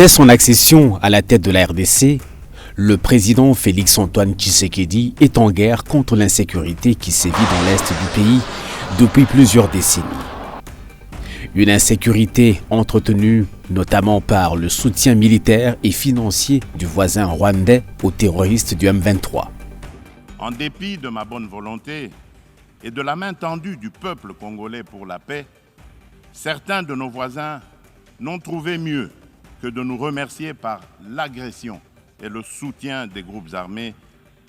Dès son accession à la tête de la RDC, le président Félix-Antoine Tshisekedi est en guerre contre l'insécurité qui sévit dans l'est du pays depuis plusieurs décennies. Une insécurité entretenue notamment par le soutien militaire et financier du voisin rwandais aux terroristes du M23. En dépit de ma bonne volonté et de la main tendue du peuple congolais pour la paix, certains de nos voisins n'ont trouvé mieux que de nous remercier par l'agression et le soutien des groupes armés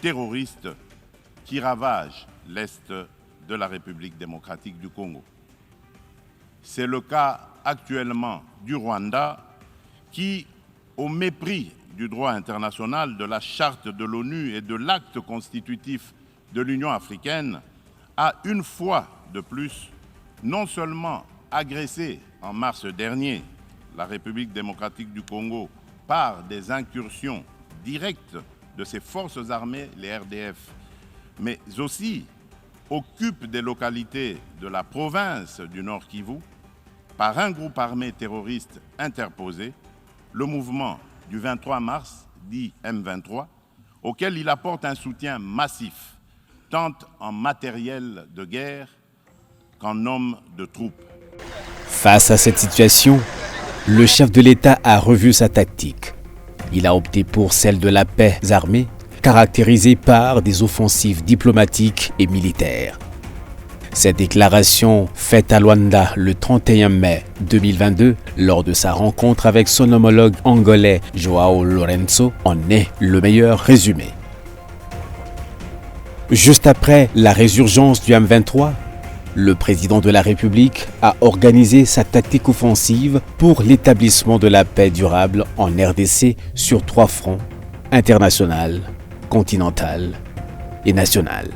terroristes qui ravagent l'Est de la République démocratique du Congo. C'est le cas actuellement du Rwanda qui, au mépris du droit international, de la charte de l'ONU et de l'acte constitutif de l'Union africaine, a une fois de plus non seulement agressé en mars dernier la République démocratique du Congo par des incursions directes de ses forces armées, les RDF, mais aussi occupe des localités de la province du Nord Kivu par un groupe armé terroriste interposé, le mouvement du 23 mars, dit M23, auquel il apporte un soutien massif, tant en matériel de guerre qu'en hommes de troupes. Face à cette situation, le chef de l'État a revu sa tactique. Il a opté pour celle de la paix armée, caractérisée par des offensives diplomatiques et militaires. Cette déclaration faite à Luanda le 31 mai 2022 lors de sa rencontre avec son homologue angolais João Lourenço en est le meilleur résumé. Juste après la résurgence du M23, le président de la République a organisé sa tactique offensive pour l'établissement de la paix durable en RDC sur 3 fronts, international, continental et national.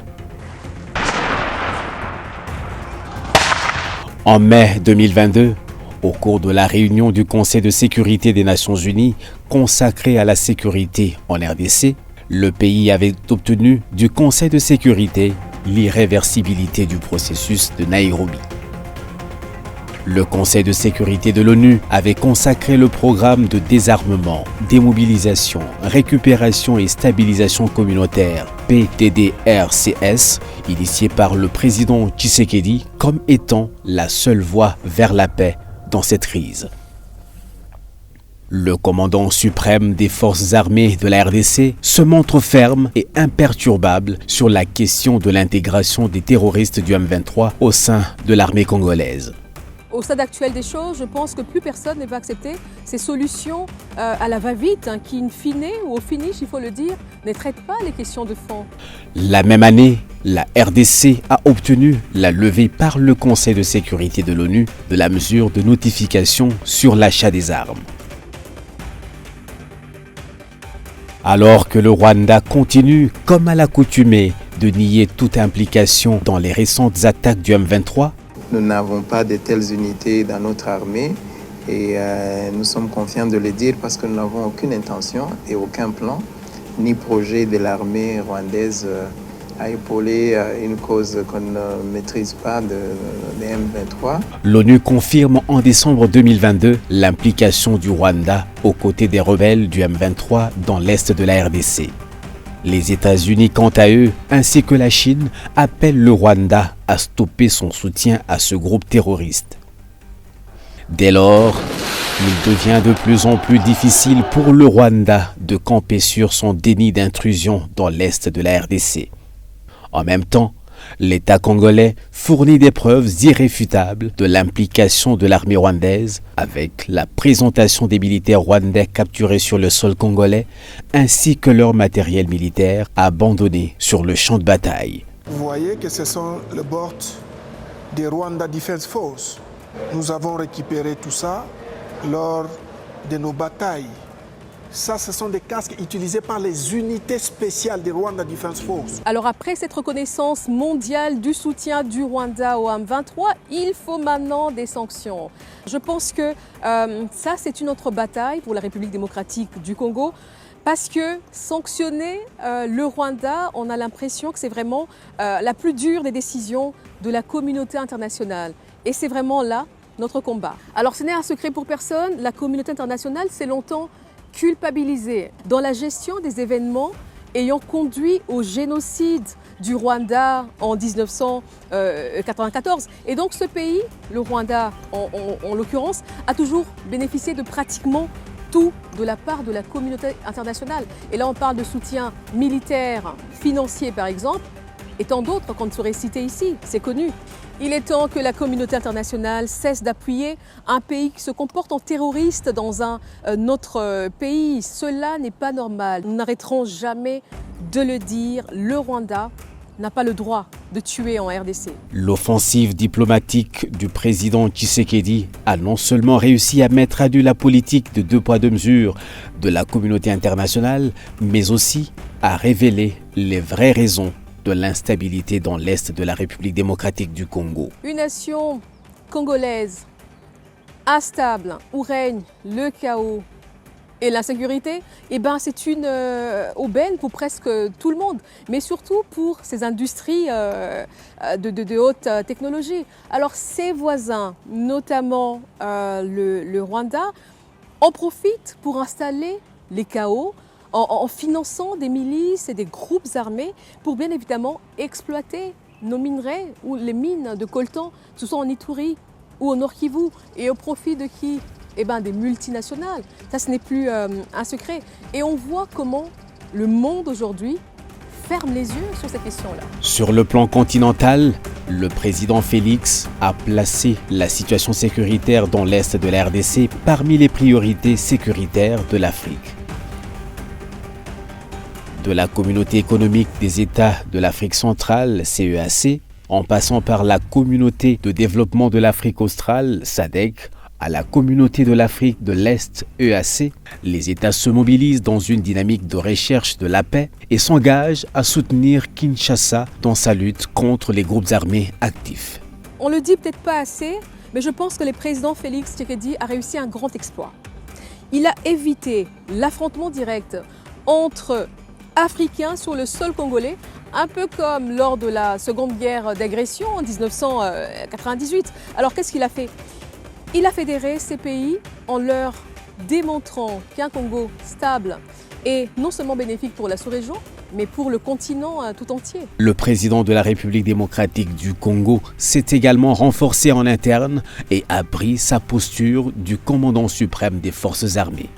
En mai 2022, au cours de la réunion du Conseil de sécurité des Nations Unies consacrée à la sécurité en RDC, le pays avait obtenu du Conseil de sécurité l'irréversibilité du processus de Nairobi. Le Conseil de sécurité de l'ONU avait consacré le programme de désarmement, démobilisation, récupération et stabilisation communautaire PDDRCS, initié par le président Tshisekedi, comme étant la seule voie vers la paix dans cette crise. Le commandant suprême des forces armées de la RDC se montre ferme et imperturbable sur la question de l'intégration des terroristes du M23 au sein de l'armée congolaise. Au stade actuel des choses, je pense que plus personne ne va accepter ces solutions à la va-vite, qui, in fine ou au finish, il faut le dire, ne traitent pas les questions de fond. La même année, la RDC a obtenu la levée par le Conseil de sécurité de l'ONU de la mesure de notification sur l'achat des armes. Alors que le Rwanda continue, comme à l'accoutumée, de nier toute implication dans les récentes attaques du M23, nous n'avons pas de telles unités dans notre armée et nous sommes confiants de le dire parce que nous n'avons aucune intention et aucun plan ni projet de l'armée rwandaise à épauler une cause qu'on ne maîtrise pas de M23. L'ONU confirme en décembre 2022 l'implication du Rwanda aux côtés des rebelles du M23 dans l'est de la RDC. Les États-Unis, quant à eux, ainsi que la Chine, appellent le Rwanda à stopper son soutien à ce groupe terroriste. Dès lors, il devient de plus en plus difficile pour le Rwanda de camper sur son déni d'intrusion dans l'est de la RDC. En même temps, l'État congolais fournit des preuves irréfutables de l'implication de l'armée rwandaise avec la présentation des militaires rwandais capturés sur le sol congolais ainsi que leur matériel militaire abandonné sur le champ de bataille. Vous voyez que ce sont les boards des Rwanda Defense Force. Nous avons récupéré tout ça lors de nos batailles. Ça, ce sont des casques utilisés par les unités spéciales des Rwanda Defense Force. Alors après cette reconnaissance mondiale du soutien du Rwanda au M23, il faut maintenant des sanctions. Je pense que ça, c'est une autre bataille pour la République démocratique du Congo. Parce que sanctionner le Rwanda, on a l'impression que c'est vraiment la plus dure des décisions de la communauté internationale. Et c'est vraiment là notre combat. Alors ce n'est un secret pour personne, la communauté internationale s'est longtemps culpabilisée dans la gestion des événements ayant conduit au génocide du Rwanda en 1994. Et donc ce pays, le Rwanda en l'occurrence, a toujours bénéficié de pratiquement tout de la part de la communauté internationale. Et là on parle de soutien militaire, financier par exemple, et tant d'autres qu'on ne saurait citer ici, c'est connu. Il est temps que la communauté internationale cesse d'appuyer un pays qui se comporte en terroriste dans un autre pays. Cela n'est pas normal. Nous n'arrêterons jamais de le dire. Le Rwanda n'a pas le droit de tuer en RDC. L'offensive diplomatique du président Tshisekedi a non seulement réussi à mettre à nu la politique de 2 poids 2 mesures de la communauté internationale, mais aussi à révéler les vraies raisons de l'instabilité dans l'est de la République démocratique du Congo. Une nation congolaise instable où règne le chaos et l'insécurité, c'est une aubaine pour presque tout le monde, mais surtout pour ces industries de haute technologie. Alors ses voisins, notamment le Rwanda, en profitent pour installer les chaos en finançant des milices et des groupes armés pour bien évidemment exploiter nos minerais ou les mines de coltan, que ce soit en Ituri ou au Nord Kivu, et au profit de qui ? Des multinationales. Ça, ce n'est plus un secret. Et on voit comment le monde aujourd'hui ferme les yeux sur ces questions-là. Sur le plan continental, le président Félix a placé la situation sécuritaire dans l'est de la RDC parmi les priorités sécuritaires de l'Afrique. De la Communauté économique des États de l'Afrique centrale, CEAC, en passant par la Communauté de développement de l'Afrique australe, SADC, à la Communauté de l'Afrique de l'Est, EAC, les États se mobilisent dans une dynamique de recherche de la paix et s'engagent à soutenir Kinshasa dans sa lutte contre les groupes armés actifs. On le dit peut-être pas assez, mais je pense que le président Félix Tshisekedi a réussi un grand exploit. Il a évité l'affrontement direct entre Africains sur le sol congolais, un peu comme lors de la seconde guerre d'agression en 1998. Alors qu'est-ce qu'il a fait ? Il a fédéré ces pays en leur démontrant qu'un Congo stable est non seulement bénéfique pour la sous-région, mais pour le continent tout entier. Le président de la République démocratique du Congo s'est également renforcé en interne et a pris sa posture du commandant suprême des forces armées.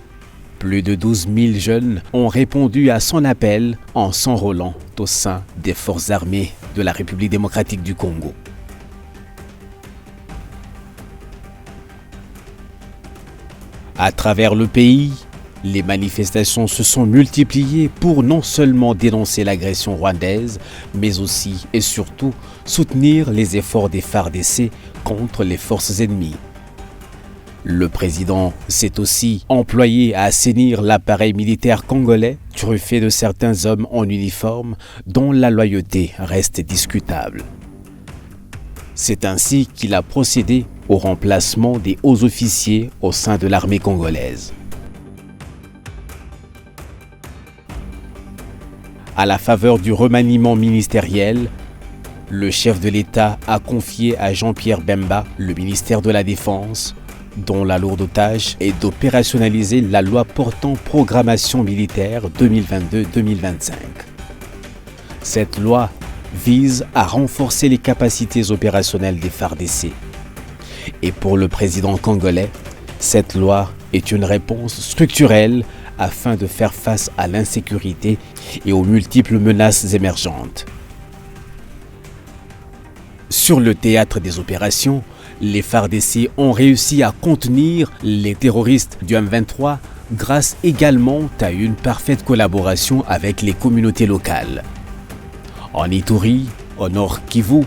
Plus de 12 000 jeunes ont répondu à son appel en s'enrôlant au sein des forces armées de la République démocratique du Congo. À travers le pays, les manifestations se sont multipliées pour non seulement dénoncer l'agression rwandaise, mais aussi et surtout soutenir les efforts des FARDC contre les forces ennemies. Le président s'est aussi employé à assainir l'appareil militaire congolais, truffé de certains hommes en uniforme dont la loyauté reste discutable. C'est ainsi qu'il a procédé au remplacement des hauts officiers au sein de l'armée congolaise. À la faveur du remaniement ministériel, le chef de l'État a confié à Jean-Pierre Bemba le ministère de la Défense, dont la lourde tâche est d'opérationnaliser la loi portant programmation militaire 2022-2025. Cette loi vise à renforcer les capacités opérationnelles des FARDC. Et pour le président congolais, cette loi est une réponse structurelle afin de faire face à l'insécurité et aux multiples menaces émergentes. Sur le théâtre des opérations, les FARDC ont réussi à contenir les terroristes du M23 grâce également à une parfaite collaboration avec les communautés locales. En Ituri, au Nord Kivu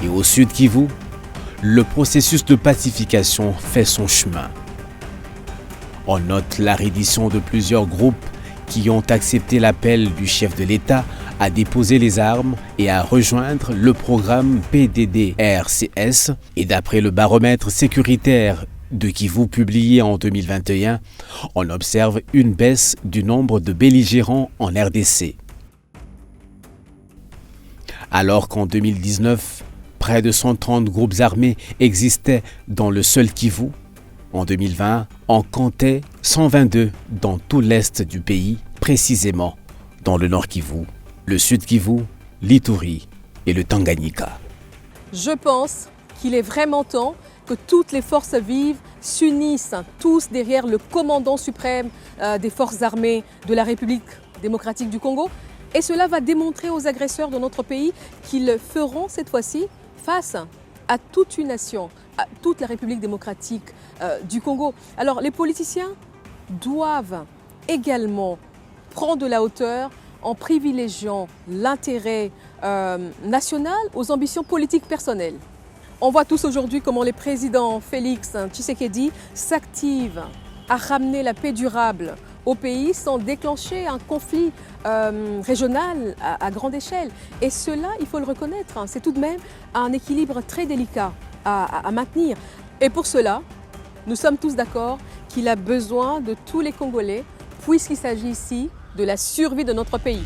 et au Sud Kivu, le processus de pacification fait son chemin. On note la reddition de plusieurs groupes qui ont accepté l'appel du chef de l'État à déposer les armes et à rejoindre le programme PDDRCS. Et d'après le baromètre sécuritaire de Kivu publié en 2021, on observe une baisse du nombre de belligérants en RDC. Alors qu'en 2019, près de 130 groupes armés existaient dans le seul Kivu. En 2020, on comptait 122 dans tout l'est du pays, précisément dans le Nord Kivu, le Sud Kivu, l'Ituri et le Tanganyika. Je pense qu'il est vraiment temps que toutes les forces vives s'unissent tous derrière le commandant suprême des forces armées de la République démocratique du Congo. Et cela va démontrer aux agresseurs de notre pays qu'ils feront cette fois-ci face à toute une nation, à toute la République démocratique du Congo. Alors les politiciens doivent également prendre de la hauteur en privilégiant l'intérêt national aux ambitions politiques personnelles. On voit tous aujourd'hui comment le président Félix Tshisekedi s'active à ramener la paix durable au pays sans déclencher un conflit régional à grande échelle. Et cela, il faut le reconnaître, c'est tout de même un équilibre très délicat à maintenir. Et pour cela, nous sommes tous d'accord qu'il a besoin de tous les Congolais, puisqu'il s'agit ici de la survie de notre pays.